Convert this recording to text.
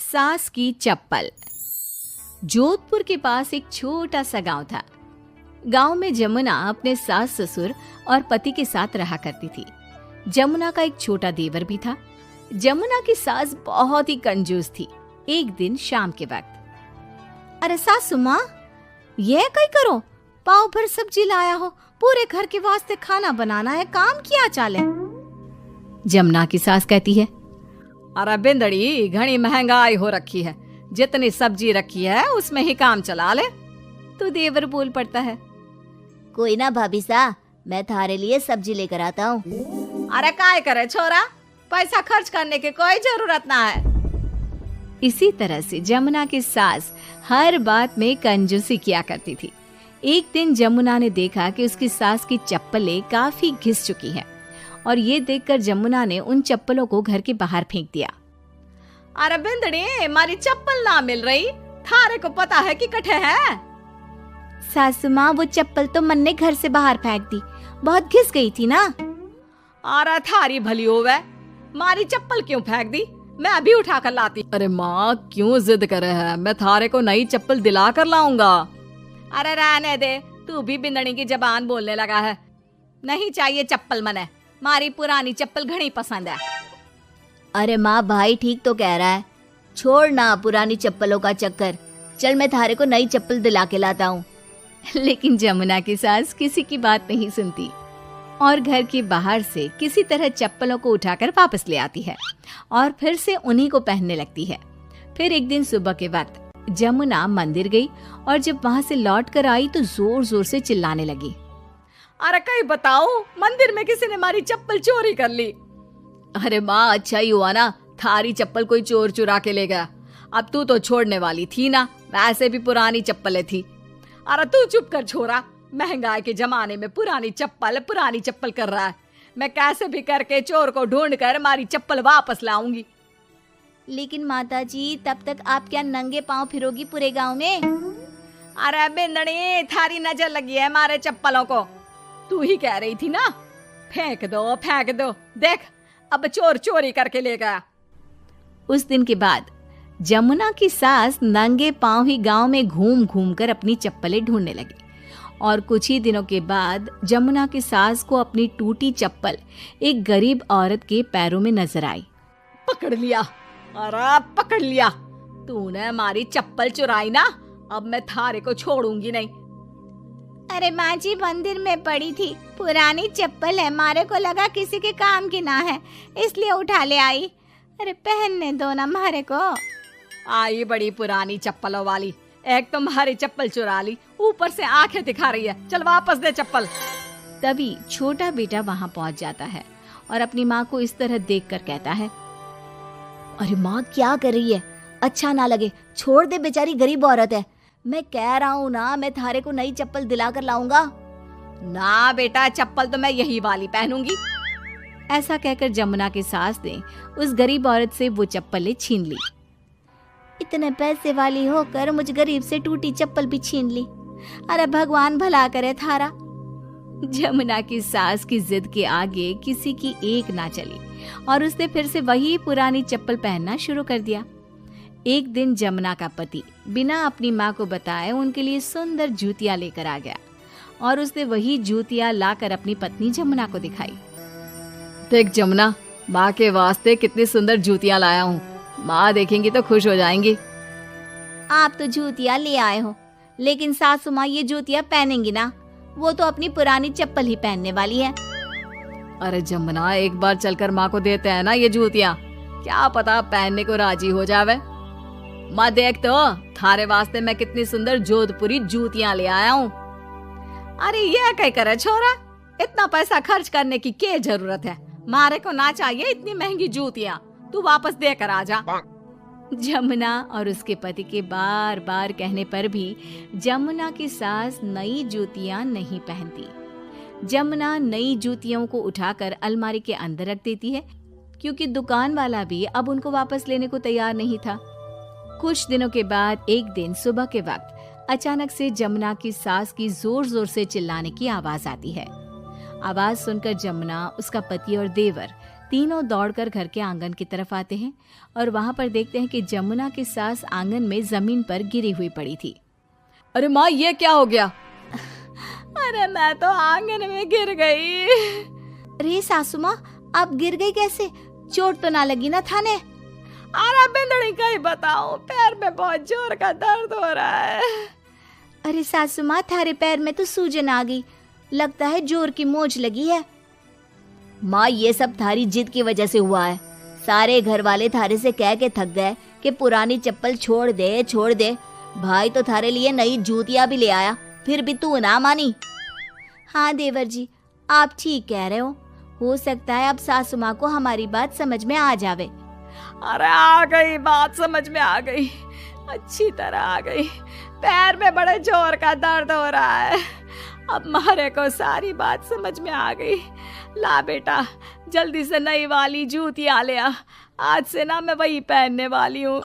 सास की चप्पल। जोधपुर के पास एक छोटा सा गांव था। गांव में जमुना अपने सास ससुर और पति के साथ रहा करती थी। जमुना का एक छोटा देवर भी था। जमुना की सास बहुत ही कंजूस थी। एक दिन शाम के वक्त, अरे सासू माँ, ये कई करो, पाव भर सब्जी लाया हो, पूरे घर के वास्ते खाना बनाना है, काम किया चाले। जमुना की सास कहती है, अरे बिंदड़ी, घनी महंगाई हो रखी है, जितनी सब्जी रखी है उसमें ही काम चला ले। तो देवर बोल पड़ता है, कोई ना भाभी सा, मैं थारे लिए सब्जी लेकर आता हूँ। अरे काय करे छोरा, पैसा खर्च करने की कोई जरूरत ना है। इसी तरह से जमुना की सास हर बात में कंजूसी किया करती थी। एक दिन जमुना ने देखा कि उसकी सास की चप्पलें काफी घिस चुकी हैं और ये देखकर जमुना ने उन चप्पलों को घर के बाहर फेंक दिया। अरे बिंदड़ी, हमारी चप्पल ना मिल रही, थारे को पता है कि कठे है। सासू माँ, वो चप्पल तो मन ने घर से बाहर फेंक दी, बहुत घिस गई थी ना। अरे थारी भली होवे, मारी चप्पल क्यों फेंक दी, मैं अभी उठा कर लाती। अरे माँ, क्यों जिद करे है, मैं थारे को नई चप्पल दिला कर लाऊंगा। अरे रहने दे, तू भी बिंदड़ी की जबान बोलने लगा है। नहीं चाहिए चप्पल मने, मारी पुरानी चप्पल घनी पसंद है। अरे माँ, भाई ठीक तो कह रहा है, छोड़ ना पुरानी चप्पलों का चक्कर, चल मैं थारे को नई चप्पल दिला के लाता हूँ। लेकिन जमुना की सास किसी की बात नहीं सुनती और घर के बाहर से किसी तरह चप्पलों को उठाकर वापस ले आती है और फिर से उन्हीं को पहनने लगती है। फिर एक दिन सुबह के वक्त जमुना मंदिर गई और जब वहाँ से लौट कर आई तो जोर जोर से चिल्लाने लगी, अरे कहीं बताओ, मंदिर में किसी ने हमारी चप्पल चोरी कर ली। अरे माँ, अच्छा ही हुआ ना, थारी चप्पल कोई चोर चुरा के ले गया। अब तू तो छोड़ने वाली थी ना, वैसे भी पुरानी चप्पलें थी। अरे तू चुप कर छोरा, महंगाई के जमाने में पुरानी चप्पल कर रहा है। मैं कैसे भी करके चोर को ढूंढ कर हमारी चप्पल वापस लाऊंगी। लेकिन माता जी, तब तक आप क्या नंगे पांव फिरोगी पूरे गांव में? अरे बिंदड़ी, थारी नजर लगी है हमारे चप्पलों को, तू ही कह रही थी ना, फेंक दो, देख अब चोर चोरी करके ले गया। उस दिन के बाद जमुना की सास नंगे पांव ही गांव में घूम घूम कर अपनी चप्पलें ढूंढने लगी और कुछ ही दिनों के बाद जमुना की सास को अपनी टूटी चप्पल एक गरीब औरत के पैरों में नजर आई। पकड़ लिया, अरे पकड़ लिया, तूने हमारी चप्पल चुराई ना, अब मैं थारे को छोड़ूंगी नहीं। अरे माँ जी, मंदिर में पड़ी थी, पुरानी चप्पल है, मारे को लगा किसी के काम की ना है, इसलिए उठा ले आई। अरे पहनने दो ना मारे को। आई बड़ी पुरानी चप्पलों वाली, एक तो हमारी चप्पल चुरा ली, ऊपर से आंखें दिखा रही है, चल वापस दे चप्पल। तभी छोटा बेटा वहां पहुंच जाता है और अपनी माँ को इस तरह देखकर कहता है, अरे माँ, क्या कर रही है, अच्छा ना लगे, छोड़ दे, बेचारी गरीब औरत है। मैं कह रहा हूँ ना, मैं थारे को नई चप्पल दिला कर लाऊंगा। ना बेटा, चप्पल तो मैं यही वाली पहनूंगी। ऐसा कहकर जमुना की सास ने उस गरीब औरत से वो चप्पलें छीन ली। इतने पैसे वाली होकर मुझ गरीब से टूटी चप्पल भी छीन ली। अरे भगवान भला करे थारा। जमुना की सास की जिद के आगे किसी की एक ना चली और उसने फिर से वही पुरानी चप्पल पहनना शुरू कर दिया। एक दिन जमुना का पति बिना अपनी माँ को बताए उनके लिए सुंदर जूतियां लेकर आ गया और उसने वही जूतियां लाकर अपनी पत्नी जमुना को दिखाई। देख जमुना, माँ के वास्ते कितनी सुंदर जूतियां लाया हूँ, माँ देखेंगी तो खुश हो जाएंगी। आप तो जूतियां ले आए हो, लेकिन सासू माँ ये जूतियां पहनेंगी ना, वो तो अपनी पुरानी चप्पल ही पहनने वाली है। अरे जमुना, एक बार चलकर माँ को देते हैं ना ये जूतियां, क्या पता पहनने को राजी हो जावे। माँ देख तो, थारे वास्ते मैं कितनी सुंदर जोधपुरी जूतियां ले आया हूँ। अरे ये क्या करे छोरा, इतना पैसा खर्च करने की क्या जरूरत है, मारे को ना चाहिए इतनी महंगी जूतियां, तू वापस देकर आ जा। जमुना और उसके पति के बार बार कहने पर भी जमुना की सास नई जूतियां नहीं पहनती। जमुना नई जूतियों को उठाकर अलमारी के अंदर रख देती है क्योंकि दुकान वाला भी अब उनको वापस लेने को तैयार नहीं था। कुछ दिनों के बाद एक दिन सुबह के वक्त अचानक से जमुना की सास की जोर जोर से चिल्लाने की आवाज आती है। आवाज सुनकर जमुना, उसका पति और देवर तीनों दौड़कर घर के आंगन की तरफ आते हैं और वहां पर देखते हैं कि जमुना की सास आंगन में जमीन पर गिरी हुई पड़ी थी। अरे माँ, ये क्या हो गया? अरे मैं तो आंगन में गिर गई। अरे सासू माँ, आप गिर गई कैसे? चोट तो ना लगी ना थाने? अरे बिंदड़ी कहीं बताऊं, पैर में बहुत जोर का दर्द हो रहा है। अरे सासू माँ, थारे पैर में तो सूजन आ गई, लगता है जोर की मोच लगी है। माँ, ये सब थारी जिद की वजह से हुआ है। सारे घर वाले थारे से कह के थक गए कि पुरानी चप्पल छोड़ दे छोड़ दे। भाई तो थारे लिए नई जूतियां भी ले आया, फिर भी तू ना मानी। हाँ देवर जी, आप ठीक कह रहे हो सकता है अब सासू माँ को हमारी बात समझ में आ जावे। अरे आ गई, बात समझ में आ गई, अच्छी तरह आ गई। पैर में बड़े जोर का दर्द हो रहा है। अब मारे को सारी बात समझ में आ गई। ला बेटा, जल्दी से नई वाली जूतियां ले आ। आज से ना मैं वही पहनने वाली हूँ।